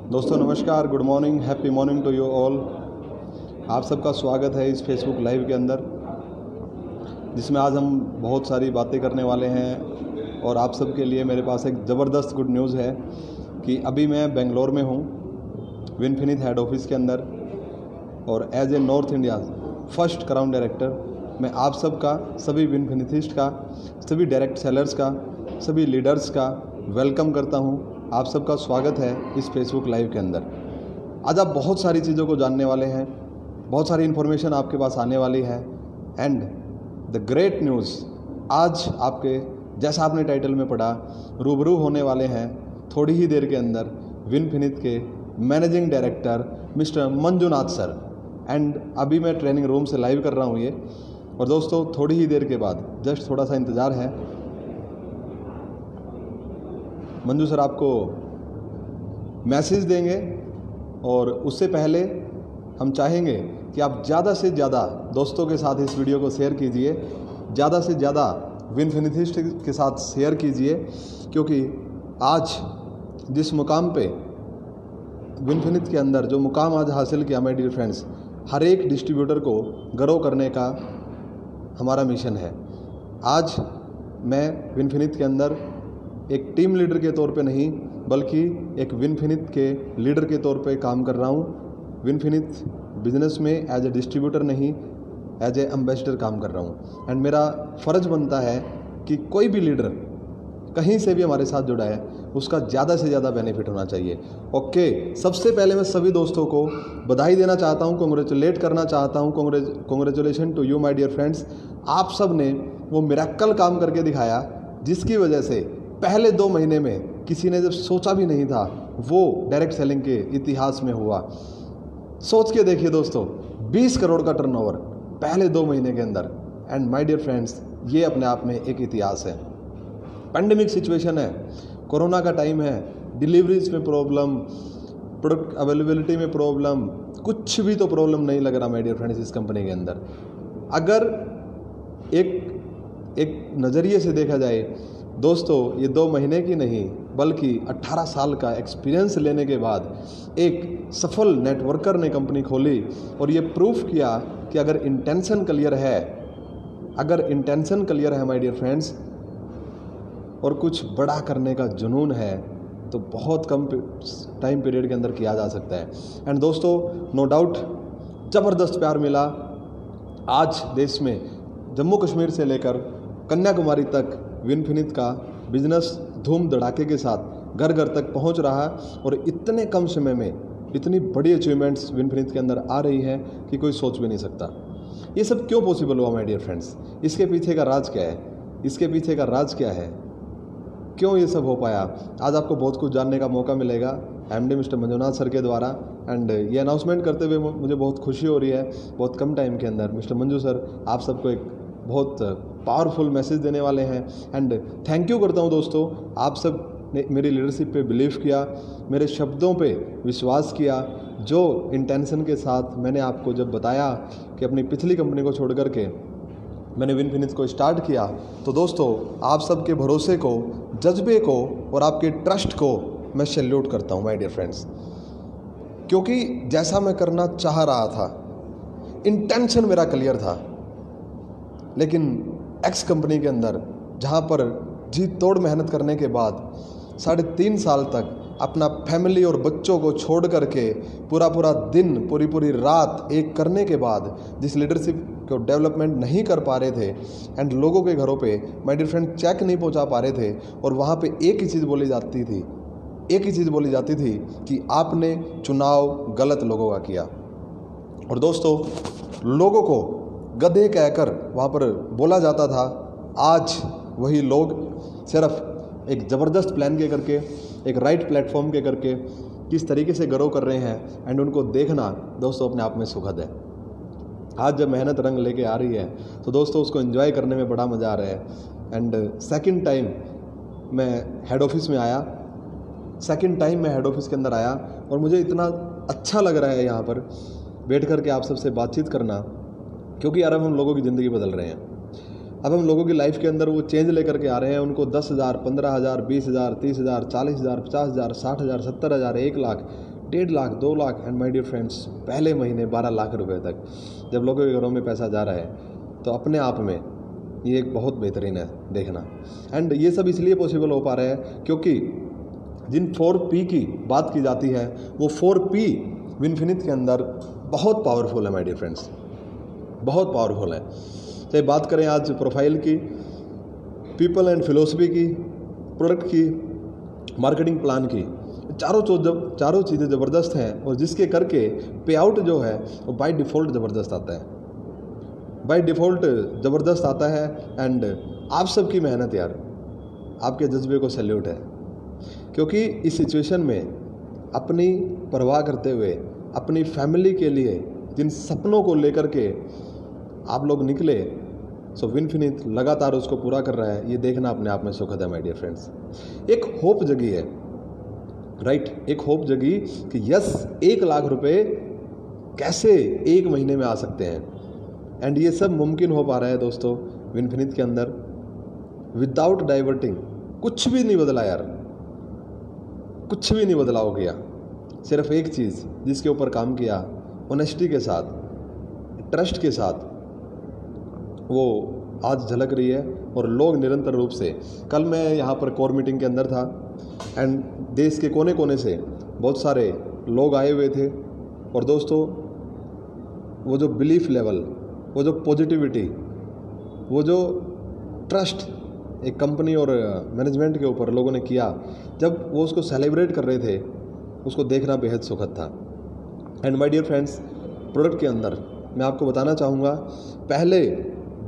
दोस्तों नमस्कार, good morning, happy morning to you all. आप सबका स्वागत है इस फेसबुक लाइव के अंदर, जिसमें आज हम बहुत सारी बातें करने वाले हैं। और आप सब के लिए मेरे पास एक ज़बरदस्त गुड न्यूज़ है कि अभी मैं बेंगलोर में हूँ, विनफिनिथ हेड ऑफिस के अंदर, और as a north India first crown director मैं आप सब का, सभी विनफिनिथिस्ट का, सभी डायरेक्ट सेलर्स का, सभी लीडर्स का वेलकम करता हूँ। आप सबका स्वागत है इस फेसबुक लाइव के अंदर। आज आप बहुत सारी चीज़ों को जानने वाले हैं, बहुत सारी इन्फॉर्मेशन आपके पास आने वाली है। एंड द ग्रेट न्यूज़, आज आपके, जैसा आपने टाइटल में पढ़ा, रूबरू होने वाले हैं थोड़ी ही देर के अंदर विनफिनिथ के managing director mister Manjunath sir. And अभी मैं ट्रेनिंग रूम से लाइव कर रहा हूँ ये। और दोस्तों थोड़ी ही देर के बाद, जस्ट थोड़ा सा इंतज़ार है, मंजू सर आपको मैसेज देंगे। और उससे पहले हम चाहेंगे कि आप ज़्यादा से ज़्यादा दोस्तों के साथ इस वीडियो को शेयर कीजिए, ज़्यादा से ज़्यादा विनफिनिथिस्ट के साथ शेयर कीजिए, क्योंकि आज जिस मुकाम पे विनफिनिथ के अंदर जो मुकाम आज हासिल किया माय डियर फ्रेंड्स, हर एक डिस्ट्रीब्यूटर को ग्रो करने का हमारा मिशन है। आज मैं विनफिनिथ के अंदर एक टीम लीडर के तौर पे नहीं, बल्कि एक विनफिनिथ के लीडर के तौर पे काम कर रहा हूँ। विनफिनिथ बिजनेस में एज ए डिस्ट्रीब्यूटर नहीं, एज ए एम्बेसडर काम कर रहा हूँ। एंड मेरा फ़र्ज़ बनता है कि कोई भी लीडर कहीं से भी हमारे साथ जुड़ा है, उसका ज़्यादा से ज़्यादा बेनिफिट होना चाहिए। ओके, सबसे पहले मैं सभी दोस्तों को बधाई देना चाहता हूँ, कॉन्ग्रेचुलेट करना चाहता हूँ। Congratulation to you my dear friends. आप सब ने वो मिरेकल काम करके दिखाया, जिसकी वजह से पहले 2 महीने में किसी ने जब सोचा भी नहीं था, वो डायरेक्ट सेलिंग के इतिहास में हुआ। सोच के देखिए दोस्तों, 20 करोड़ का टर्नओवर पहले 2 महीने के अंदर। एंड माय डियर फ्रेंड्स, ये अपने आप में एक इतिहास है। पैंडेमिक सिचुएशन है, कोरोना का टाइम है, डिलीवरीज में प्रॉब्लम, प्रोडक्ट अवेलेबिलिटी में प्रॉब्लम, कुछ भी तो प्रॉब्लम नहीं लग रहा माय डियर फ्रेंड्स इस कंपनी के अंदर। अगर एक नज़रिए से देखा जाए दोस्तों, ये 2 महीने की नहीं बल्कि 18 साल का एक्सपीरियंस लेने के बाद एक सफल नेटवर्कर ने कंपनी खोली और ये प्रूफ किया कि अगर इंटेंशन क्लियर है माय डियर फ्रेंड्स, और कुछ बड़ा करने का जुनून है, तो बहुत कम टाइम पीरियड के अंदर किया जा सकता है। एंड दोस्तों, नो डाउट ज़बरदस्त प्यार मिला आज देश में, जम्मू कश्मीर से लेकर कन्याकुमारी तक विनफिनिथ का बिजनेस धूम धड़ाके के साथ घर घर तक पहुंच रहा है। और इतने कम समय में इतनी बड़ी अचीवमेंट्स विनफिनिथ के अंदर आ रही हैं कि कोई सोच भी नहीं सकता। ये सब क्यों पॉसिबल हुआ माय डियर फ्रेंड्स? इसके पीछे का राज क्या है? क्यों ये सब हो पाया? आज आपको बहुत कुछ जानने का मौका मिलेगा एमडी मिस्टर मंजुनाथ सर के द्वारा। एंड ये अनाउंसमेंट करते हुए मुझे बहुत खुशी हो रही है। बहुत कम टाइम के अंदर मिस्टर मंजू सर आप सबको एक बहुत पावरफुल मैसेज देने वाले हैं। एंड थैंक यू करता हूं दोस्तों, आप सब ने मेरी लीडरशिप पे बिलीव किया, मेरे शब्दों पे विश्वास किया। जो इंटेंशन के साथ मैंने आपको जब बताया कि अपनी पिछली कंपनी को छोड़ करके मैंने विनफिनिथ को स्टार्ट किया, तो दोस्तों आप सबके भरोसे को, जज्बे को और आपके ट्रस्ट को मैं सैल्यूट करता हूँ माय डियर फ्रेंड्स। क्योंकि जैसा मैं करना चाह रहा था, इंटेंशन मेरा क्लियर था, लेकिन एक्स कंपनी के अंदर जहाँ पर जी तोड़ मेहनत करने के बाद 3.5 साल तक अपना फैमिली और बच्चों को छोड़ करके पूरा दिन, पूरी रात एक करने के बाद जिस लीडरशिप को डेवलपमेंट नहीं कर पा रहे थे, एंड लोगों के घरों पे माय डियर फ्रेंड चेक नहीं पहुंचा पा रहे थे, और वहाँ पे एक ही चीज़ बोली जाती थी कि आपने चुनाव गलत लोगों का किया। और दोस्तों, लोगों को गधे कहकर वहाँ पर बोला जाता था। आज वही लोग सिर्फ एक ज़बरदस्त प्लान के करके, एक राइट प्लेटफॉर्म के करके किस तरीके से ग्रो कर रहे हैं, एंड उनको देखना दोस्तों अपने आप में सुखद है। आज जब मेहनत रंग लेके आ रही है, तो दोस्तों उसको एंजॉय करने में बड़ा मज़ा आ रहा है। एंड सेकंड टाइम मैं हेड ऑफिस के अंदर आया, और मुझे इतना अच्छा लग रहा है यहाँ पर बैठ कर के आप सबसे बातचीत करना, क्योंकि यार अब हम लोगों की ज़िंदगी बदल रहे हैं। अब हम लोगों की लाइफ के अंदर वो चेंज लेकर के आ रहे हैं। उनको 10,000, 15,000, 20,000, 30,000, 40,000, 50,000, 60,000, 70,000, 1 lakh 1.5 lakh 2 lakh and my dear friends पहले महीने 12 लाख रुपए तक जब लोगों के घरों में पैसा जा रहा है तो अपने आप में ये एक बहुत बेहतरीन है देखना। एंड ये सब इसलिए पॉसिबल हो पा रहा है क्योंकि जिन 4P की बात की जाती है वो 4P विनफिनिट के अंदर बहुत पावरफुल है माय डियर फ्रेंड्स, बहुत पावरफुल है। चाहे बात करें आज प्रोफाइल की, पीपल एंड फिलोसफी की, प्रोडक्ट की, मार्केटिंग प्लान की, चारों चीज़ें ज़बरदस्त हैं और जिसके करके पे आउट जो है वो बाय डिफ़ॉल्ट ज़बरदस्त आता है, बाय डिफ़ॉल्ट ज़बरदस्त आता है। एंड आप सबकी मेहनत यार, आपके जज्बे को सैल्यूट है क्योंकि इस सिचुएशन में अपनी परवाह करते हुए अपनी फैमिली के लिए जिन सपनों को लेकर के आप लोग निकले, सो विनफिनिट लगातार उसको पूरा कर रहा है। ये देखना अपने आप में सुखद है माय डियर फ्रेंड्स। एक होप जगी है, राइट, एक होप जगी कि यस 1 लाख रुपए कैसे एक महीने में आ सकते हैं। एंड ये सब मुमकिन हो पा रहा है दोस्तों विनफिनिट के अंदर विदाउट डाइवर्टिंग। कुछ भी नहीं बदला यार, कुछ भी नहीं बदलाव किया, सिर्फ एक चीज़ जिसके ऊपर काम किया, ऑनेस्टी के साथ, ट्रस्ट के साथ, वो आज झलक रही है। और लोग निरंतर रूप से, कल मैं यहाँ पर कोर मीटिंग के अंदर था एंड देश के कोने कोने से बहुत सारे लोग आए हुए थे। और दोस्तों वो जो बिलीफ लेवल, वो जो पॉजिटिविटी, वो जो ट्रस्ट एक कंपनी और मैनेजमेंट के ऊपर लोगों ने किया, जब वो उसको सेलिब्रेट कर रहे थे, उसको देखना बेहद सुखद था। And my dear friends, product के अंदर मैं आपको बताना चाहूँगा, पहले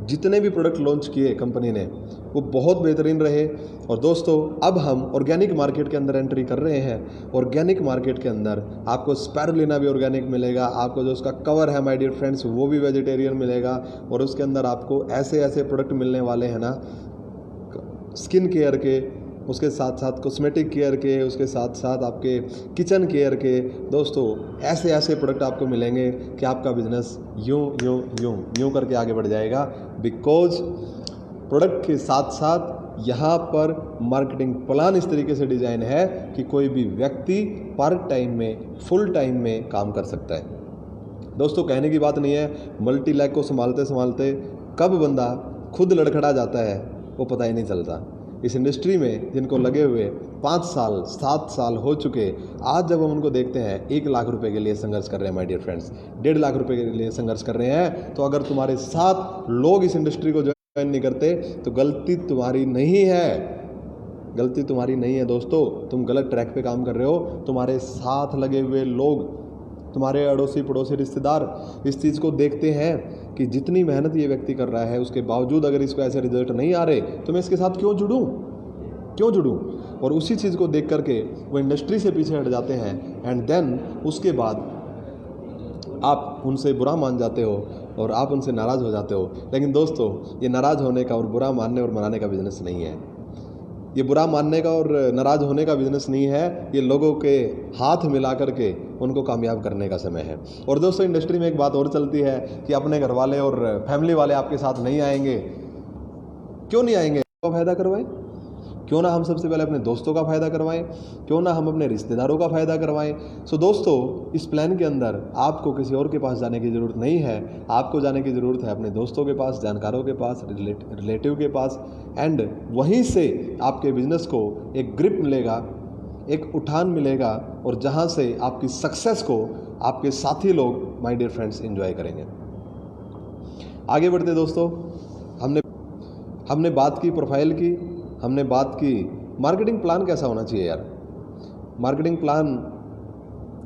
जितने भी प्रोडक्ट लॉन्च किए कंपनी ने वो बहुत बेहतरीन रहे। और दोस्तों अब हम ऑर्गेनिक मार्केट के अंदर एंट्री कर रहे हैं। ऑर्गेनिक मार्केट के अंदर आपको स्पाइरुलिना भी ऑर्गेनिक मिलेगा, आपको जो उसका कवर है माय डियर फ्रेंड्स वो भी वेजिटेरियन मिलेगा। और उसके अंदर आपको ऐसे ऐसे प्रोडक्ट मिलने वाले हैं ना, स्किन केयर के, उसके साथ साथ कॉस्मेटिक केयर के, उसके साथ साथ आपके किचन केयर के, दोस्तों ऐसे ऐसे प्रोडक्ट आपको मिलेंगे कि आपका बिजनेस यूं यूं यूं यूं करके आगे बढ़ जाएगा। बिकॉज प्रोडक्ट के साथ साथ यहाँ पर मार्केटिंग प्लान इस तरीके से डिज़ाइन है कि कोई भी व्यक्ति पार्ट टाइम में, फुल टाइम में काम कर सकता है। दोस्तों कहने की बात नहीं है, मल्टी लैक को संभालते संभालते कब बंदा खुद लड़खड़ा जाता है वो पता ही नहीं चलता। इस इंडस्ट्री में जिनको लगे हुए 5 साल 7 साल हो चुके, आज जब हम उनको देखते हैं 1 लाख रुपए के लिए संघर्ष कर रहे हैं माय डियर फ्रेंड्स, 1.5 लाख रुपए के लिए संघर्ष कर रहे हैं, तो अगर तुम्हारे साथ लोग इस इंडस्ट्री को ज्वाइन नहीं करते तो गलती तुम्हारी नहीं है, गलती तुम्हारी नहीं है दोस्तों, तुम गलत ट्रैक पे काम कर रहे हो। तुम्हारे साथ लगे हुए लोग, तुम्हारे अड़ोसी पड़ोसी रिश्तेदार इस चीज़ को देखते हैं कि जितनी मेहनत ये व्यक्ति कर रहा है उसके बावजूद अगर इसको ऐसे रिजल्ट नहीं आ रहे तो मैं इसके साथ क्यों जुड़ूं। और उसी चीज़ को देख करके वो इंडस्ट्री से पीछे हट जाते हैं। एंड देन उसके बाद आप उनसे बुरा मान जाते हो और आप उनसे नाराज़ हो जाते हो। लेकिन दोस्तों ये नाराज़ होने का और बुरा मानने और मनाने का बिजनेस नहीं है, ये बुरा मानने का और नाराज़ होने का बिजनेस नहीं है, ये लोगों के हाथ मिला करके उनको कामयाब करने का समय है। और दोस्तों इंडस्ट्री में एक बात और चलती है कि अपने घर वाले और फैमिली वाले आपके साथ नहीं आएंगे। क्यों नहीं आएंगे? तो फ़ायदा करवाएं, क्यों ना हम सबसे पहले अपने दोस्तों का फ़ायदा करवाएं, क्यों ना हम अपने रिश्तेदारों का फ़ायदा करवाएं। सो दोस्तों इस प्लान के अंदर आपको किसी और के पास जाने की ज़रूरत नहीं है, आपको जाने की ज़रूरत है अपने दोस्तों के पास, जानकारों के पास, रिलेटिव के पास। एंड वहीं से आपके बिजनेस को एक ग्रिप मिलेगा, एक उठान मिलेगा और जहां से आपकी सक्सेस को आपके साथी लोग माय डियर फ्रेंड्स एंजॉय करेंगे। आगे बढ़ते दोस्तों, हमने बात की प्रोफाइल की, हमने बात की मार्केटिंग प्लान कैसा होना चाहिए यार। मार्केटिंग प्लान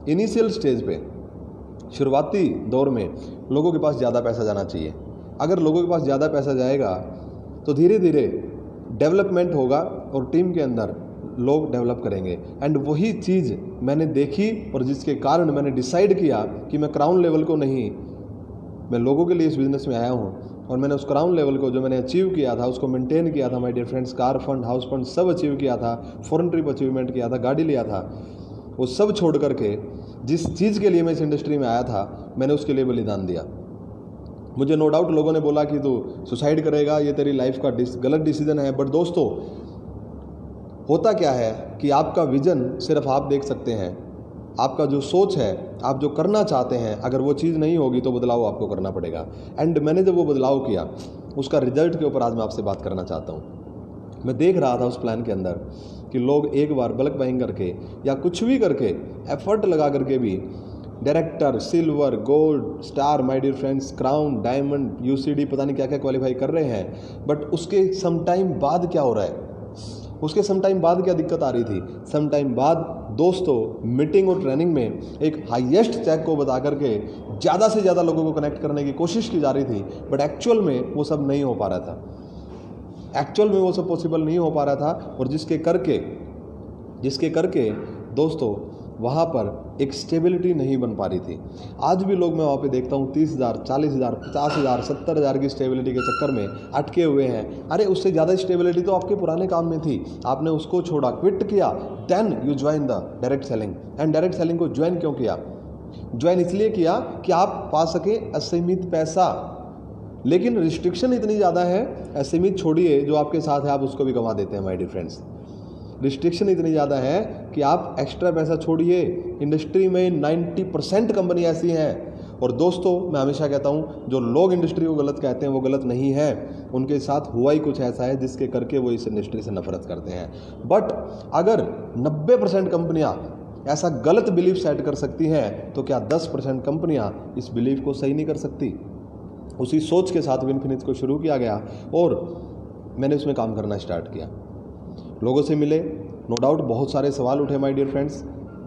इनिशियल स्टेज पे, शुरुआती दौर में लोगों के पास ज़्यादा पैसा जाना चाहिए। अगर लोगों के पास ज़्यादा पैसा जाएगा तो धीरे धीरे डेवलपमेंट होगा और टीम के अंदर लोग डेवलप करेंगे। एंड वही चीज़ मैंने देखी और जिसके कारण मैंने डिसाइड किया कि मैं क्राउन लेवल को नहीं, मैं लोगों के लिए इस बिज़नेस में आया हूँ। और मैंने उस क्राउन लेवल को जो मैंने अचीव किया था उसको मेंटेन किया था my dear friends, car fund, house fund सब अचीव किया था, फॉरेन ट्रिप अचीवमेंट किया था, गाड़ी लिया था, वो सब छोड़ करके जिस चीज़ के लिए मैं इस इंडस्ट्री में आया था मैंने उसके लिए बलिदान दिया। मुझे नो डाउट लोगों ने बोला कि तू सुसाइड करेगा, ये तेरी लाइफ का गलत डिसीजन है। बट दोस्तों होता क्या है कि आपका विजन सिर्फ आप देख सकते हैं, आपका जो सोच है, आप जो करना चाहते हैं, अगर वो चीज़ नहीं होगी तो बदलाव आपको करना पड़ेगा। एंड मैंने जब वो बदलाव किया, उसका रिजल्ट के ऊपर आज मैं आपसे बात करना चाहता हूँ। मैं देख रहा था उस प्लान के अंदर कि लोग एक बार बल्क बाइंग करके या कुछ भी करके एफर्ट लगा करके भी director, silver, gold, star, my dear friends, crown, diamond, UCD, पता नहीं क्या क्या क्वालिफाई कर रहे हैं। बट उसके सम टाइम बाद क्या हो रहा है, उसके सम टाइम बाद क्या दिक्कत आ रही थी? सम टाइम बाद दोस्तों मीटिंग और ट्रेनिंग में एक हाईएस्ट चेक को बता करके ज़्यादा से ज़्यादा लोगों को कनेक्ट करने की कोशिश की जा रही थी, बट एक्चुअल में वो सब नहीं हो पा रहा था। एक्चुअल में वो सब पॉसिबल नहीं हो पा रहा था, और जिसके करके दोस्तों वहाँ पर एक स्टेबिलिटी नहीं बन पा रही थी। आज भी लोग मैं वहाँ पे देखता हूँ 30,000, 40,000, 50,000, 70,000 की स्टेबिलिटी के चक्कर में अटके हुए हैं। अरे उससे ज़्यादा स्टेबिलिटी तो आपके पुराने काम में थी, आपने उसको छोड़ा, क्विट किया, then you join the direct selling. And direct selling को ज्वाइन क्यों किया? ज्वाइन इसलिए किया कि आप पा सके असीमित पैसा, लेकिन रिस्ट्रिक्शन इतनी ज़्यादा है, असीमित छोड़िए, जो आपके साथ है आप उसको भी गंवा देते हैं माय डियर फ्रेंड्स। रिस्ट्रिक्शन इतनी ज़्यादा है कि आप एक्स्ट्रा पैसा छोड़िए। इंडस्ट्री में 90% कंपनी ऐसी हैं। और दोस्तों मैं हमेशा कहता हूँ, जो लोग इंडस्ट्री को गलत कहते हैं वो गलत नहीं है, उनके साथ हुआ ही कुछ ऐसा है जिसके करके वो इस इंडस्ट्री से नफरत करते हैं। बट अगर 90% कंपनियाँ ऐसा गलत बिलीफ सेट कर सकती हैं, तो क्या 10% कंपनियाँ इस बिलीफ को सही नहीं कर सकती? उसी सोच के साथ विनफिनिक्स को शुरू किया गया और मैंने उसमें काम करना स्टार्ट किया। लोगों से मिले, नो डाउट बहुत सारे सवाल उठे माय डियर फ्रेंड्स।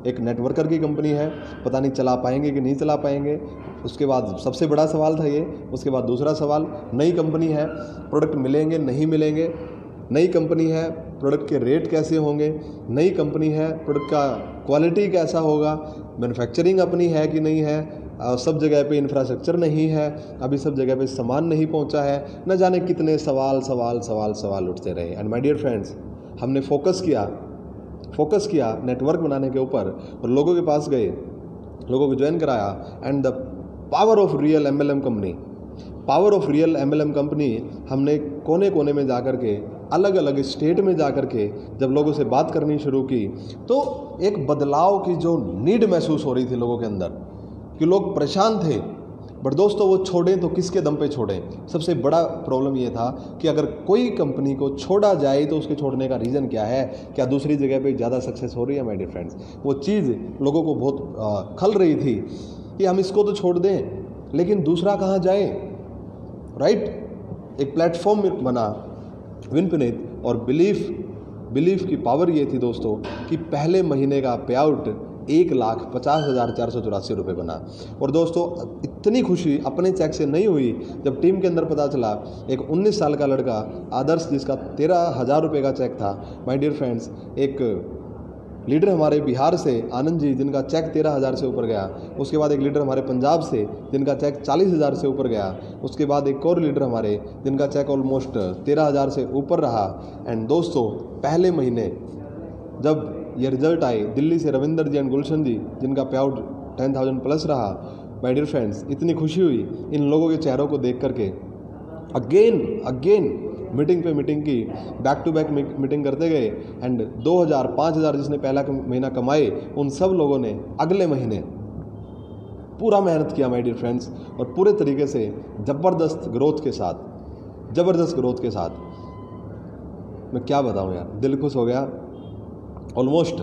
एक नेटवर्कर की कंपनी है, पता नहीं चला पाएंगे कि नहीं चला पाएंगे। उसके बाद सबसे बड़ा सवाल था ये। उसके बाद दूसरा सवाल, नई कंपनी है, प्रोडक्ट मिलेंगे नहीं मिलेंगे? नई कंपनी है, प्रोडक्ट के रेट कैसे होंगे? नई कंपनी है, प्रोडक्ट का क्वालिटी कैसा होगा? मैन्युफैक्चरिंग अपनी है कि नहीं है? सब जगह पे इंफ्रास्ट्रक्चर नहीं है, अभी सब जगह पे सामान नहीं पहुंचा है, न जाने कितने सवाल उठते रहे। एंड माय डियर फ्रेंड्स, हमने फोकस किया नेटवर्क बनाने के ऊपर और लोगों के पास गए, लोगों को ज्वाइन कराया। And the power of real MLM company हमने कोने कोने में जा कर के, अलग अलग स्टेट में जा कर के जब लोगों से बात करनी शुरू की, तो एक बदलाव की जो नीड महसूस हो रही थी लोगों के अंदर, कि लोग परेशान थे। बट दोस्तों वो छोड़ें तो किसके दम पे छोड़ें? सबसे बड़ा प्रॉब्लम ये था कि अगर कोई कंपनी को छोड़ा जाए तो उसके छोड़ने का रीज़न क्या है? क्या दूसरी जगह पे ज़्यादा सक्सेस हो रही है माय डियर फ्रेंड्स? वो चीज़ लोगों को बहुत खल रही थी कि हम इसको तो छोड़ दें, लेकिन दूसरा कहाँ जाए, राइट? एक प्लेटफॉर्म बना विनफिनिक्स, और बिलीफ की पावर ये थी दोस्तों कि पहले महीने का पे आउट 1,50,484 रुपये बना। और दोस्तों इतनी खुशी अपने चेक से नहीं हुई जब टीम के अंदर पता चला एक 19 साल का लड़का आदर्श, जिसका 13,000 रुपये का चेक था माय डियर फ्रेंड्स, एक लीडर हमारे बिहार से आनंद जी, जिनका चेक 13,000 से ऊपर गया। उसके बाद एक लीडर हमारे पंजाब से, जिनका चेक 40,000 से ऊपर गया। उसके बाद एक और लीडर हमारे, जिनका चेक ऑलमोस्ट 13,000 से ऊपर रहा। एंड दोस्तों पहले महीने जब ये रिजल्ट आए, दिल्ली से रविंदर जी एंड गुलशन जी, जिनका पे आउट 10,000 प्लस रहा, माय डियर फ्रेंड्स इतनी खुशी हुई इन लोगों के चेहरों को देख करके। अगेन मीटिंग पे मीटिंग की, बैक टू बैक मीटिंग करते गए। एंड 2,000, 5,000 जिसने पहला महीना कमाए, उन सब लोगों ने अगले महीने पूरा मेहनत किया माय डियर फ्रेंड्स, और पूरे तरीके से ज़बरदस्त ग्रोथ के साथ मैं क्या बताऊं यार, दिल खुश हो गया। ऑलमोस्ट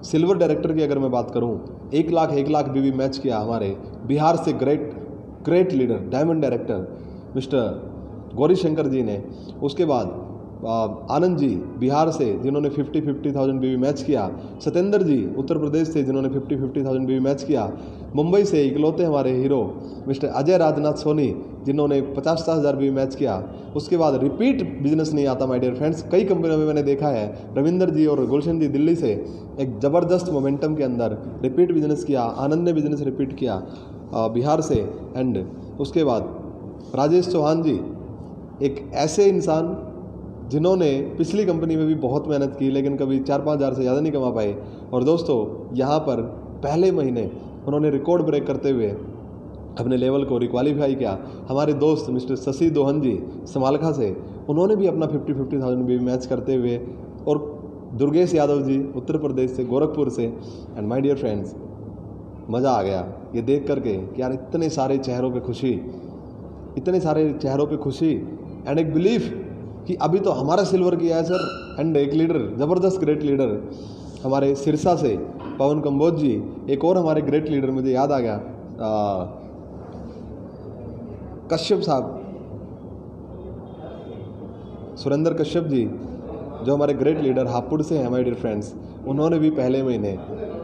सिल्वर डायरेक्टर की अगर मैं बात करूं, 1 लाख बीवी मैच किया हमारे बिहार से great leader diamond director mister Gauri Shankar ji ने। उसके बाद आनंद जी बिहार से, जिन्होंने 50,000 बीवी मैच किया। सत्येंद्र जी उत्तर प्रदेश से, जिन्होंने 50,000 बीवी मैच किया। मुंबई से इकलौते हमारे हीरो मिस्टर अजय राजनाथ सोनी, जिन्होंने 50,000 बीवी मैच किया। उसके बाद रिपीट बिजनेस नहीं आता माय डियर फ्रेंड्स, कई कंपनियों में मैंने देखा है। रविंदर जी और गुलशन जी दिल्ली से एक ज़बरदस्त मोमेंटम के अंदर रिपीट बिजनेस किया। आनंद ने बिजनेस रिपीट किया बिहार से। एंड उसके बाद राजेश चौहान जी, एक ऐसे इंसान जिन्होंने पिछली कंपनी में भी बहुत मेहनत की, लेकिन कभी 4-5 हज़ार से ज़्यादा नहीं कमा पाए। और दोस्तों यहाँ पर पहले महीने उन्होंने रिकॉर्ड ब्रेक करते हुए अपने लेवल को रिक्वालीफाई किया। हमारे दोस्त मिस्टर शशि दोहन जी समालखा से, उन्होंने भी अपना 50,000 भी मैच करते हुए और दुर्गेश यादव जी उत्तर प्रदेश से, गोरखपुर से। एंड माय डियर फ्रेंड्स, मज़ा आ गया ये देख करके कि यार इतने सारे चेहरों पे खुशी, इतने सारे चेहरों पे खुशी एंड एक बिलीफ कि अभी तो हमारा सिल्वर किया है सर। एंड एक लीडर, ज़बरदस्त ग्रेट लीडर हमारे सिरसा से पवन कंबोज जी, एक और हमारे ग्रेट लीडर मुझे याद आ गया, कश्यप साहब, सुरेंद्र कश्यप जी, जो हमारे ग्रेट लीडर हापुड़ से हैं माय डियर फ्रेंड्स। उन्होंने भी पहले महीने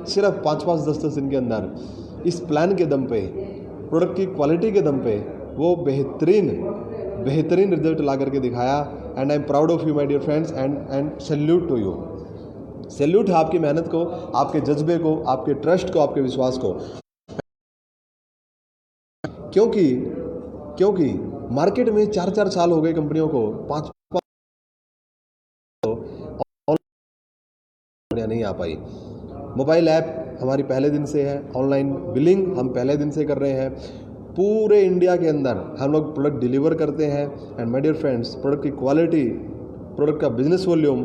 सिर्फ 5-5 10-10 दिन के अंदर इस प्लान के दम पे, प्रोडक्ट की क्वालिटी के दम पे वो बेहतरीन रिजल्ट ला करके दिखाया। And I am proud of you my dear friends and salute to you. Salute है आपकी मेहनत को, आपके जज्बे को, आपके ट्रस्ट को, आपके विश्वास को। क्योंकि मार्केट में 4-4 साल हो गए कंपनियों को, 5 नहीं आ पाई। मोबाइल ऐप हमारी पहले दिन से है, ऑनलाइन बिलिंग हम पहले दिन से कर रहे हैं। पूरे इंडिया के अंदर हम लोग प्रोडक्ट डिलीवर करते हैं। And my dear friends, product की क्वालिटी, प्रोडक्ट का बिजनेस वॉल्यूम,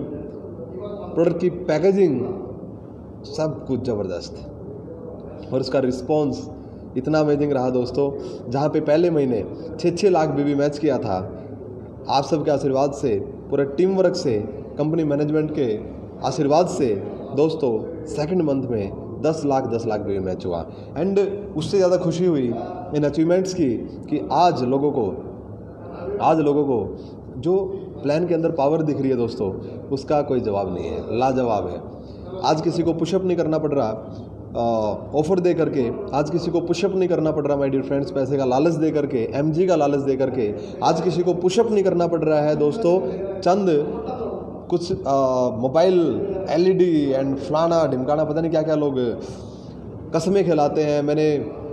प्रोडक्ट की पैकेजिंग, सब कुछ ज़बरदस्त। और उसका रिस्पॉन्स इतना अमेजिंग रहा दोस्तों। जहाँ पे पहले महीने 6-6 लाख बीबी मैच किया था, आप सबके आशीर्वाद से, पूरे टीम वर्क से, कंपनी मैनेजमेंट के आशीर्वाद से दोस्तों, सेकंड मंथ में 10 लाख बीबी मैच हुआ। एंड उससे ज़्यादा खुशी हुई इन अचीवमेंट्स की कि आज लोगों को जो प्लान के अंदर पावर दिख रही है दोस्तों, उसका कोई जवाब नहीं है, लाजवाब है। आज किसी को पुशअप नहीं करना पड़ रहा ऑफर दे करके, आज किसी को पुशअप नहीं करना पड़ रहा माय डियर फ्रेंड्स पैसे का लालच दे करके, एमजी का लालच दे करके। आज किसी को पुशअप नहीं करना पड़ रहा है दोस्तों, चंद कुछ मोबाइल एलईडी एंड फलाना ढिमकाना, पता नहीं क्या क्या लोग कस्में खिलाते हैं, मैंने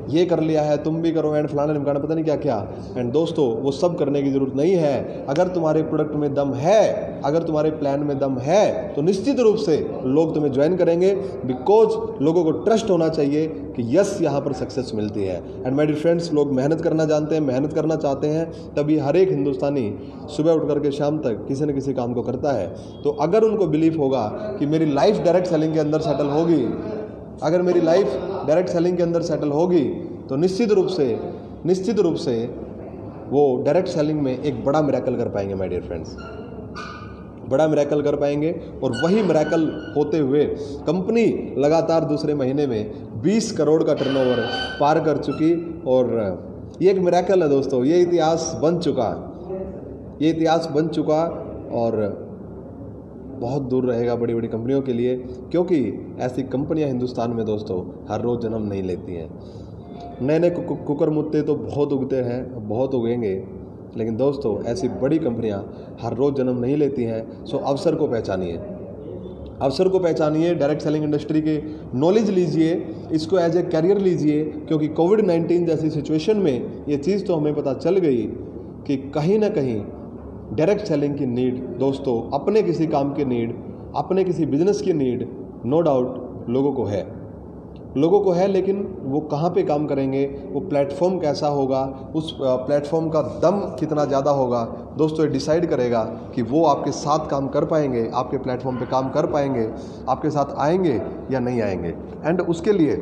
ये कर लिया है तुम भी करो, एंड फलाना ढिमकाना, पता नहीं क्या क्या। एंड दोस्तों, वो सब करने की ज़रूरत नहीं है। अगर तुम्हारे प्रोडक्ट में दम है, अगर तुम्हारे प्लान में दम है, तो निश्चित रूप से लोग तुम्हें ज्वाइन करेंगे। बिकॉज लोगों को ट्रस्ट होना चाहिए कि यस, यहाँ पर सक्सेस मिलती है। एंड माय डियर फ्रेंड्स, लोग मेहनत करना जानते हैं, मेहनत करना चाहते हैं, तभी हर एक हिंदुस्तानी सुबह उठ करके शाम तक किसी न किसी काम को करता है। तो अगर उनको बिलीव होगा कि मेरी लाइफ डायरेक्ट सेलिंग के अंदर सेटल होगी, अगर मेरी लाइफ डायरेक्ट सेलिंग के अंदर सेटल होगी, तो निश्चित रूप से वो डायरेक्ट सेलिंग में एक बड़ा मिरेकल कर पाएंगे माय डियर फ्रेंड्स, बड़ा मिरेकल कर पाएंगे। और वही मिरेकल होते हुए कंपनी लगातार दूसरे महीने में 20 करोड़ का टर्नओवर पार कर चुकी। और ये एक मिरेकल है दोस्तों, ये इतिहास बन चुका और बहुत दूर रहेगा बड़ी बड़ी कंपनियों के लिए, क्योंकि ऐसी कंपनियां हिंदुस्तान में दोस्तों हर रोज़ जन्म नहीं लेती हैं। नए कुकर मुत्ते तो बहुत उगते हैं, बहुत उगेंगे, लेकिन दोस्तों ऐसी बड़ी कंपनियां हर रोज़ जन्म नहीं लेती हैं। सो अवसर को पहचानिए, डायरेक्ट सेलिंग इंडस्ट्री के नॉलेज लीजिए, इसको एज ए कैरियर लीजिए। क्योंकि कोविड-19 जैसी सिचुएशन में ये चीज़ तो हमें पता चल गई कि कहीं ना कहीं डायरेक्ट सेलिंग की नीड दोस्तों, अपने किसी काम की नीड, अपने किसी बिजनेस की नीड नो डाउट लोगों को है। लेकिन वो कहाँ पे काम करेंगे, वो प्लेटफॉर्म कैसा होगा, उस प्लेटफॉर्म का दम कितना ज़्यादा होगा दोस्तों, ये डिसाइड करेगा कि वो आपके साथ काम कर पाएंगे, आपके प्लेटफॉर्म पे काम कर पाएंगे, आपके साथ आएंगे या नहीं आएंगे। एंड उसके लिए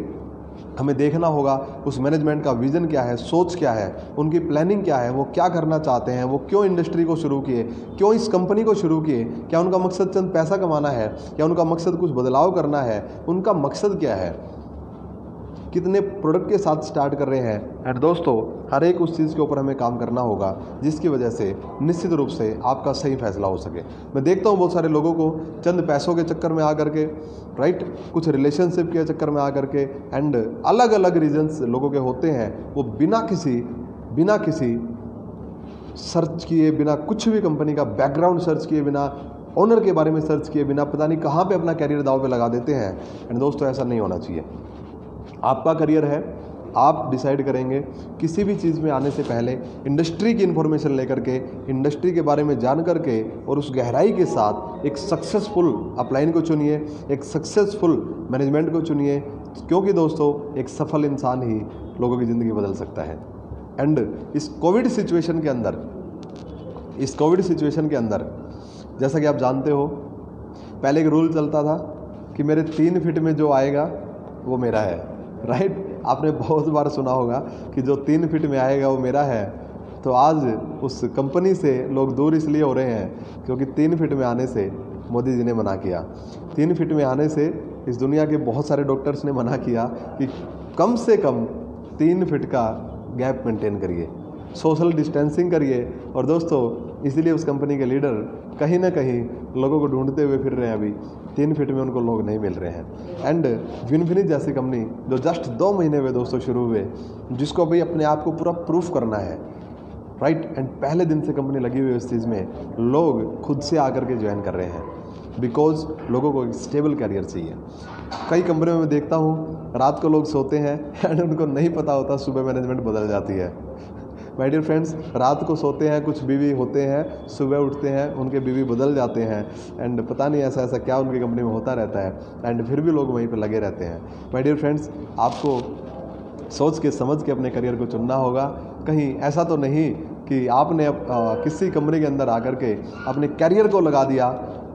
हमें देखना होगा उस मैनेजमेंट का विज़न क्या है, सोच क्या है, उनकी प्लानिंग क्या है, वो क्या करना चाहते हैं, वो क्यों इंडस्ट्री को शुरू किए, क्यों इस कंपनी को शुरू किए। क्या उनका मकसद चंद पैसा कमाना है, क्या उनका मकसद कुछ बदलाव करना है, उनका मकसद क्या है, कितने प्रोडक्ट के साथ स्टार्ट कर रहे हैं। एंड दोस्तों, हर एक उस चीज़ के ऊपर हमें काम करना होगा जिसकी वजह से निश्चित रूप से आपका सही फैसला हो सके। मैं देखता हूँ बहुत सारे लोगों को चंद पैसों के चक्कर में आ करके, राइट, कुछ रिलेशनशिप के चक्कर में आ करके, एंड अलग अलग रीजंस लोगों के होते हैं, वो बिना किसी सर्च किए, बिना कुछ भी कंपनी का बैकग्राउंड सर्च किए, बिना ओनर के बारे में सर्च किए बिना, पता नहीं कहाँ पे अपना कैरियर दाव पे लगा देते हैं। एंड दोस्तों, ऐसा नहीं होना चाहिए। आपका करियर है, आप डिसाइड करेंगे। किसी भी चीज़ में आने से पहले इंडस्ट्री की इन्फॉर्मेशन लेकर के, इंडस्ट्री के बारे में जान करके और उस गहराई के साथ एक सक्सेसफुल अपलाइन को चुनिए, एक सक्सेसफुल मैनेजमेंट को चुनिए, क्योंकि दोस्तों एक सफल इंसान ही लोगों की ज़िंदगी बदल सकता है। एंड इस कोविड सिचुएशन के अंदर जैसा कि आप जानते हो पहले एक रूल चलता था कि मेरे 3 फीट में जो आएगा वो मेरा है, राइट। आपने बहुत बार सुना होगा कि जो 3 फीट में आएगा वो मेरा है। तो आज उस कंपनी से लोग दूर इसलिए हो रहे हैं क्योंकि 3 फीट में आने से मोदी जी ने मना किया। 3 फीट में आने से इस दुनिया के बहुत सारे डॉक्टर्स ने मना किया कि कम से कम 3 फीट का गैप मेंटेन करिए, सोशल डिस्टेंसिंग करिए। और दोस्तों इसीलिए उस कंपनी के लीडर कहीं ना कहीं लोगों को ढूंढते हुए फिर रहे हैं। अभी 3 फीट में उनको लोग नहीं मिल रहे हैं। एंड विनफिनिट जैसी कंपनी जो जस्ट 2 महीने हुए दोस्तों शुरू हुए, जिसको अभी अपने आप को पूरा प्रूफ करना है, राइट। एंड पहले दिन से कंपनी लगी हुई है इस चीज़ में, लोग खुद से आकर के ज्वाइन कर रहे हैं बिकॉज लोगों को एक स्टेबल करियर चाहिए। कई कंपनियों में देखता हूँ रात को लोग सोते हैं एंड उनको नहीं पता होता सुबह मैनेजमेंट बदल जाती है। माय डियर फ्रेंड्स, रात को सोते हैं, कुछ बीवी होते हैं, सुबह उठते हैं उनके बीवी बदल जाते हैं एंड पता नहीं ऐसा ऐसा क्या उनकी कंपनी में होता रहता है एंड फिर भी लोग वहीं पर लगे रहते हैं। माय डियर फ्रेंड्स, आपको सोच के समझ के अपने करियर को चुनना होगा। कहीं ऐसा तो नहीं कि आपने किसी कंपनी के अंदर आकर के अपने करियर को लगा दिया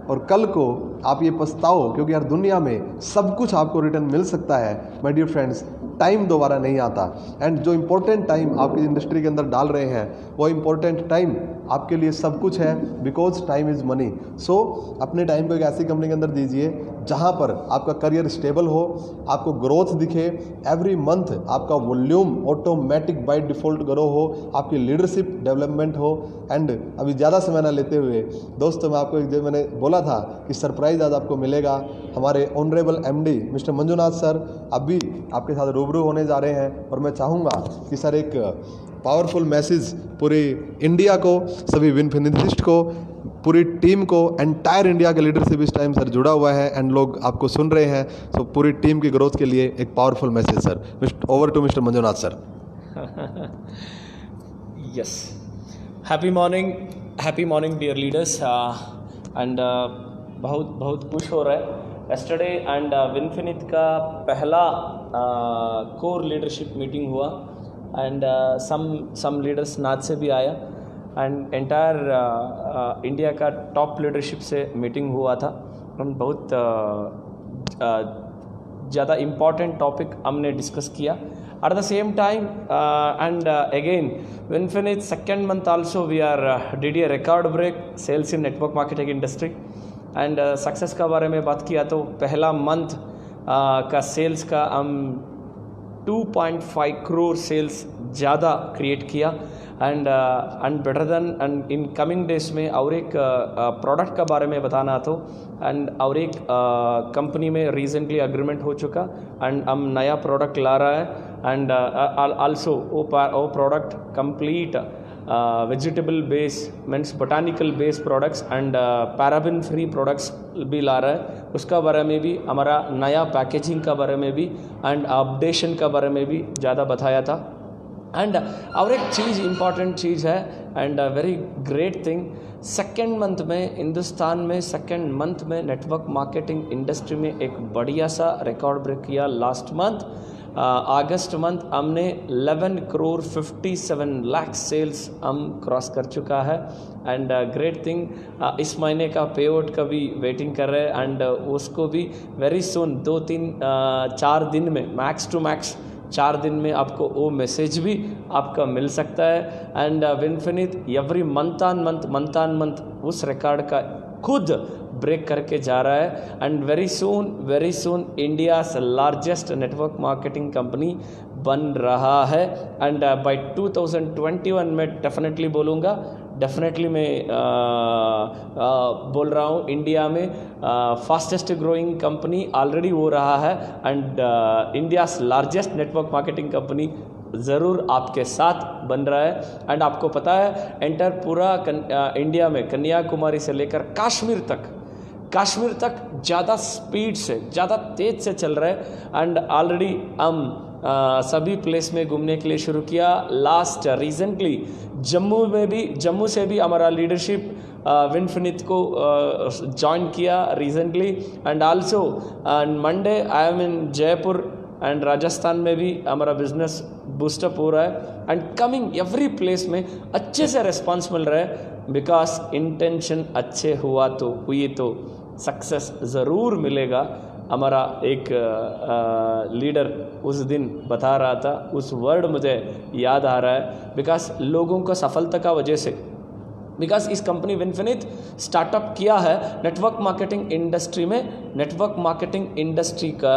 और कल को आप ये पछताओ, क्योंकि यार दुनिया में सब कुछ आपको रिटर्न मिल सकता है। माय डियर फ्रेंड्स, टाइम दोबारा नहीं आता एंड जो इम्पोर्टेंट टाइम आपकी इंडस्ट्री के अंदर डाल रहे हैं वो इम्पोर्टेंट टाइम आपके लिए सब कुछ है बिकॉज टाइम इज़ मनी। सो अपने टाइम को एक ऐसी कंपनी के अंदर दीजिए जहां पर आपका करियर स्टेबल हो, आपको ग्रोथ दिखे, एवरी मंथ आपका volume automatic by default grow हो, आपकी लीडरशिप डेवलपमेंट हो। एंड अभी ज़्यादा समय ना लेते हुए दोस्तों, मैं आपको एक जो मैंने बोला था कि सरप्राइज़ आज आपको मिलेगा। हमारे honourable MD mister Manjunath sir अभी आपके साथ रूबरू होने जा रहे हैं और मैं चाहूँगा कि सर एक पावरफुल मैसेज पूरी इंडिया को, सभी विनफिनिस्ट को, पूरी टीम को, एंटायर इंडिया के लीडरशिप इस टाइम सर जुड़ा हुआ है एंड लोग आपको सुन रहे हैं। सो पूरी टीम की ग्रोथ के लिए एक powerful message sir. Over to mister Manjunath sir. Yes, happy morning dear leaders. And बहुत खुश हो रहा है। एस्टरडे एंड विनफिनिट का पहला कोर लीडरशिप मीटिंग हुआ एंड सम लीडर्स नाथ से भी आया एंड एंटायर इंडिया का टॉप लीडरशिप से मीटिंग हुआ था। हम बहुत ज़्यादा इम्पॉर्टेंट टॉपिक हमने डिस्कस किया। At the same time, and again, Winfinite second month also we did a record break sales in network marketing industry. And success का बारे में बात किया तो पहला मंथ का सेल्स का हम 2.5 करोड़ सेल्स ज़्यादा क्रिएट किया and better than and in coming days में और एक प्रोडक्ट का बारे में बताना तो एंड और एक कंपनी में रिसेंटली एग्रीमेंट हो चुका एंड हम नया प्रोडक्ट ला रहा है एंड आल्सो वो product complete vegetable base means botanical base products and paraben free products भी ला रहा है। उसका बारे में भी हमारा नया पैकेजिंग का बारे में भी एंड अपडेशन का बारे में भी ज़्यादा बताया था। एंड और एक चीज़ इम्पॉर्टेंट चीज़ है and very great thing, second month में हिंदुस्तान में सेकेंड मंथ में नेटवर्क मार्केटिंग इंडस्ट्री में एक बढ़िया सा रिकॉर्ड ब्रेक किया। लास्ट मंथ अगस्त मंथ हमने 11 करोड़ 57 लाख सेल्स हम क्रॉस कर चुका है एंड ग्रेट थिंग इस महीने का पे आउट का भी वेटिंग कर रहे हैं एंड उसको भी वेरी सुन 2-3-4 दिन में मैक्स टू मैक्स 4 दिन में आपको वो मैसेज भी आपका मिल सकता है। And Vinfinite every month on month उस रिकॉर्ड का खुद ब्रेक करके जा रहा है and very soon India largest network marketing company बन रहा है एंड बाय 2021 में डेफिनेटली बोलूँगा, डेफिनेटली मैं बोल रहा हूँ इंडिया में फास्टेस्ट ग्रोइंग कंपनी ऑलरेडी हो रहा है and India's largest network marketing company ज़रूर आपके साथ बन रहा है। एंड आपको पता है एंटर पूरा इंडिया में कन्याकुमारी से लेकर काश्मीर तक ज़्यादा स्पीड से ज़्यादा तेज़ से चल रहा है एंड ऑलरेडी हम सभी प्लेस में घूमने के लिए शुरू किया। लास्ट रिसेंटली जम्मू से भी हमारा लीडरशिप विनफिनिट को ज्वाइन किया recently and also Monday I am in Jaipur and Rajasthan में भी हमारा बिजनेस बूस्टअप हो रहा है एंड कमिंग एवरी प्लेस में अच्छे से रिस्पॉन्स मिल रहा है बिकॉज इंटेंशन अच्छे हुई तो सक्सेस ज़रूर मिलेगा। हमारा एक लीडर उस दिन बता रहा था, उस वर्ड मुझे याद आ रहा है, बिकॉज लोगों का सफलता का वजह से, बिकॉज इस कंपनी विनफिनिट स्टार्टअप किया है नेटवर्क मार्केटिंग इंडस्ट्री में। नेटवर्क मार्केटिंग इंडस्ट्री का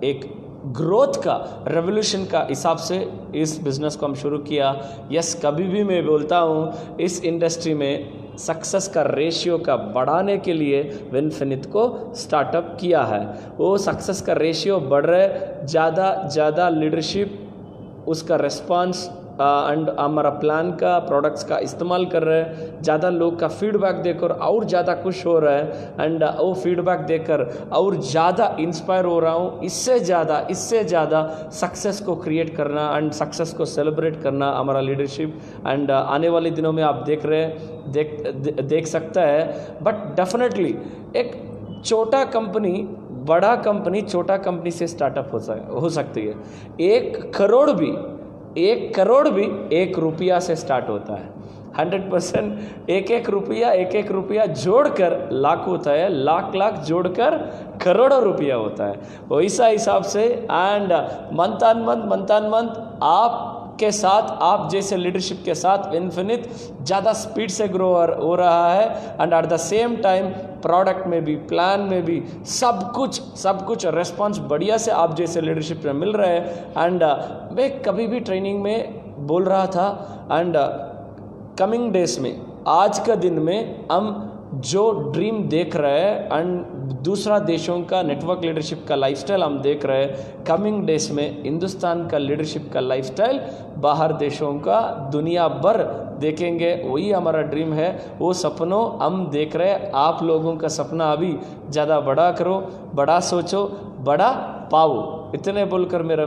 एक ग्रोथ का रेवोल्यूशन का हिसाब से इस बिज़नेस को हम शुरू किया। यस, कभी भी मैं बोलता हूँ इस इंडस्ट्री में सक्सेस का रेशियो का बढ़ाने के लिए विनफिनिट को स्टार्टअप किया है। वो सक्सेस का रेशियो बढ़ रहा है, ज़्यादा लीडरशिप उसका रिस्पांस एंड हमारा प्लान का प्रोडक्ट्स का इस्तेमाल कर रहे हैं, ज़्यादा लोग का फीडबैक देकर और ज़्यादा खुश हो रहा है एंड वो फीडबैक देकर और ज़्यादा इंस्पायर हो रहा हूँ। इससे ज़्यादा सक्सेस को क्रिएट करना एंड सक्सेस को सेलिब्रेट करना हमारा लीडरशिप एंड आने वाले दिनों में आप देख सकता है। बट डेफिनेटली एक छोटा कंपनी बड़ा कंपनी छोटा कंपनी से स्टार्टअप हो सकती है। 1 करोड़ भी 1 रुपया से स्टार्ट होता है। 100% एक रुपया जोड़कर लाख होता है, लाख जोड़कर करोड़ों रुपया होता है। वैसा हिसाब से एंड मंथ ऑन मंथ आपके साथ, आप जैसे लीडरशिप के साथ इन्फिनिट ज़्यादा स्पीड से ग्रो हो रहा है and at the same time product में भी, प्लान में भी सब कुछ रिस्पॉन्स बढ़िया से आप जैसे लीडरशिप में मिल रहा है। एंड मैं कभी भी ट्रेनिंग में बोल रहा था एंड कमिंग डेज में, आज का दिन में हम जो ड्रीम देख रहे हैं एंड दूसरा देशों का नेटवर्क लीडरशिप का लाइफस्टाइल हम देख रहे हैं, कमिंग डेज में हिंदुस्तान का लीडरशिप का लाइफस्टाइल बाहर देशों का दुनिया भर देखेंगे। वही हमारा ड्रीम है, वो सपनों हम देख रहे हैं। आप लोगों का सपना अभी ज़्यादा बड़ा करो, बड़ा सोचो, बड़ा पाओ। इतने बोलकर मेरा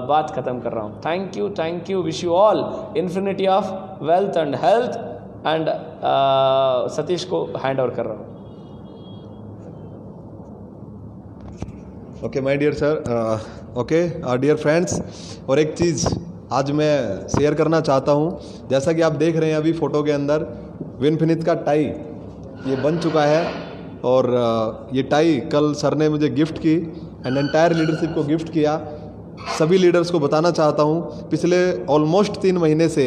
बात ख़त्म कर रहा हूँ। Thank you, wish you all infinity of wealth and health and Satish को हैंड ओवर कर रहा हूँ। Okay my dear sir, okay dear friends, और एक चीज़ आज मैं शेयर करना चाहता हूँ। जैसा कि आप देख रहे हैं अभी फ़ोटो के अंदर विनफिनिट का टाई ये बन चुका है और ये टाई कल सर ने मुझे गिफ्ट की एंड एंटायर लीडरशिप को गिफ्ट किया। सभी लीडर्स को बताना चाहता हूँ, पिछले ऑलमोस्ट 3 महीने से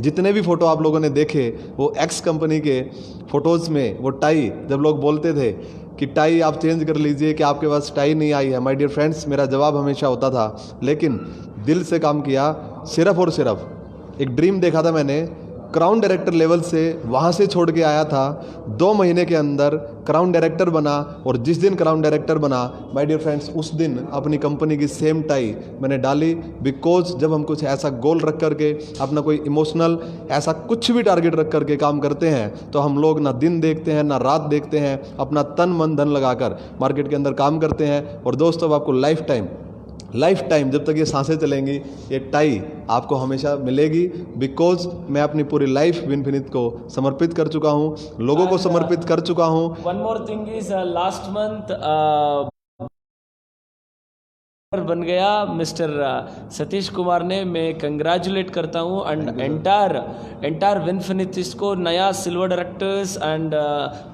जितने भी फ़ोटो आप लोगों ने देखे वो एक्स कंपनी के फ़ोटोज़ में वो टाई, जब लोग बोलते थे कि टाई आप चेंज कर लीजिए कि आपके पास टाई नहीं आई है, माय डियर फ्रेंड्स, मेरा जवाब हमेशा होता था लेकिन दिल से काम किया। सिर्फ और सिर्फ एक ड्रीम देखा था मैंने, क्राउन डायरेक्टर लेवल से वहाँ से छोड़ के आया था। 2 महीने के अंदर क्राउन डायरेक्टर बना और जिस दिन क्राउन डायरेक्टर बना माय डियर फ्रेंड्स, उस दिन अपनी कंपनी की सेम टाई मैंने डाली। बिकॉज जब हम कुछ ऐसा गोल रख करके, अपना कोई इमोशनल ऐसा कुछ भी टारगेट रख करके काम करते हैं तो हम लोग ना दिन देखते हैं ना रात देखते हैं, अपना तन मन धन लगाकर मार्केट के अंदर काम करते हैं। और दोस्तों, आपको लाइफ टाइम जब तक ये सांसें चलेंगी ये टाई आपको हमेशा मिलेगी। बिकॉज मैं अपनी पूरी लाइफ विनफिनिट को समर्पित कर चुका हूँ, लोगों को समर्पित कर चुका हूँ। One more thing is last month बन गया मिस्टर सतीश कुमार ने, मैं कंग्रेचुलेट करता हूँ एंड एंटायर विनफिनिटिस्ट को नया silver directors and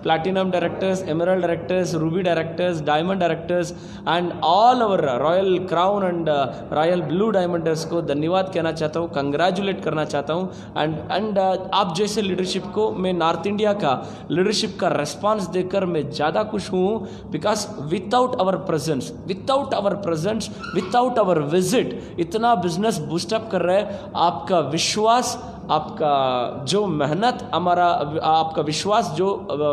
platinum directors, emerald directors, ruby directors, diamond directors and all over royal crown and royal blue diamonders को धन्यवाद कहना चाहता हूँ, कंग्रेचुलेट करना चाहता हूँ। एंड आप जैसे लीडरशिप को, मैं नॉर्थ इंडिया का लीडरशिप का रेस्पॉन्स देखकर मैं ज़्यादा खुश हूँ। Because without our presence, without our visit इतना बिजनेस बूस्टअप कर रहा है। आपका विश्वास, आपका जो मेहनत, हमारा आपका विश्वास जो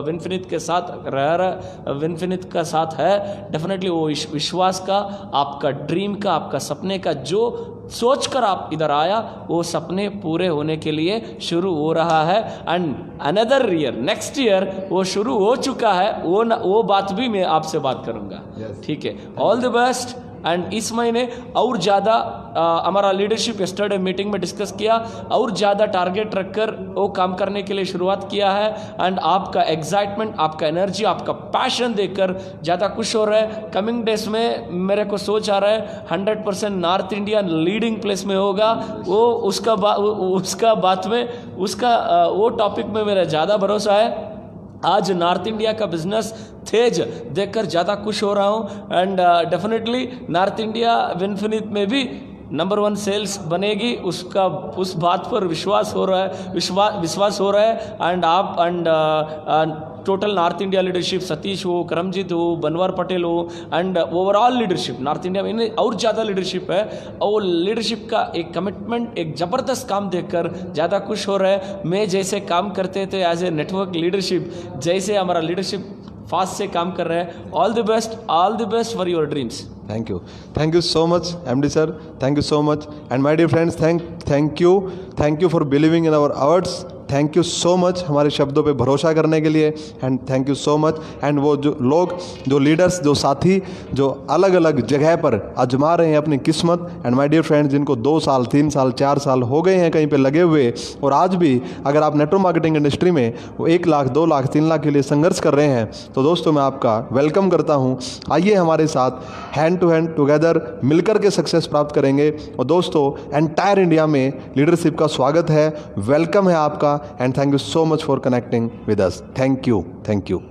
विनफिनिट के साथ रह रहा, विनफिनिट का साथ है, डेफिनेटली वो विश्वास का, आपका ड्रीम का, आपका सपने का जो सोच कर आप इधर आया, वो सपने पूरे होने के लिए शुरू हो रहा है। And another year, next year वो शुरू हो चुका है, वो बात भी मैं आपसे बात करूँगा। ठीक है, ऑल द बेस्ट। एंड इस महीने और ज़्यादा हमारा लीडरशिप यस्टरडे मीटिंग में डिस्कस किया, और ज़्यादा टारगेट रखकर वो काम करने के लिए शुरुआत किया है। एंड आपका एक्साइटमेंट, आपका एनर्जी, आपका पैशन देखकर ज़्यादा खुश हो रहा है। कमिंग डेज में मेरे को सोच आ रहा है 100% नॉर्थ इंडिया लीडिंग प्लेस में होगा। वो उसका बात में, उसका वो टॉपिक में मेरा ज़्यादा भरोसा है। आज नॉर्थ इंडिया का बिजनेस तेज देखकर ज़्यादा खुश हो रहा हूँ एंड डेफिनेटली नॉर्थ इंडिया विनफिनिट में भी नंबर 1 सेल्स बनेगी, उसका उस बात पर विश्वास हो रहा है, विश्वास हो रहा है। एंड आप and total north India leadership, Satish हो, करमजीत हो, बनवार पटेल हो and overall leadership north India में और ज़्यादा लीडरशिप है, और लीडरशिप का एक कमिटमेंट, एक ज़बरदस्त काम देखकर ज़्यादा खुश हो रहा है। मैं जैसे काम करते थे एज ए नेटवर्क लीडरशिप, जैसे हमारा लीडरशिप फास्ट से काम कर रहे हैं। All the best for your dreams. Thank you so much, MD sir. Thank you so much. And my dear friends, thank you for believing in our words. Thank you so much हमारे शब्दों पे भरोसा करने के लिए, and thank you so much. And वो जो लोग, जो लीडर्स, जो साथी, जो अलग अलग जगह पर आजमा रहे हैं अपनी किस्मत, एंड माय डियर फ्रेंड्स, जिनको 2 साल 3 साल 4 साल हो गए हैं कहीं पे लगे हुए, और आज भी अगर आप नेटवर्क मार्केटिंग इंडस्ट्री में वो 1 लाख 2 लाख 3 लाख के लिए संघर्ष कर रहे हैं, तो दोस्तों मैं आपका वेलकम करता हूँ। आइए हमारे साथ हैंड टू हैंड टुगेदर मिलकर के सक्सेस प्राप्त करेंगे। और दोस्तों एंटायर इंडिया में लीडरशिप का स्वागत है, वेलकम है आपका, and thank you so much for connecting with us. Thank you.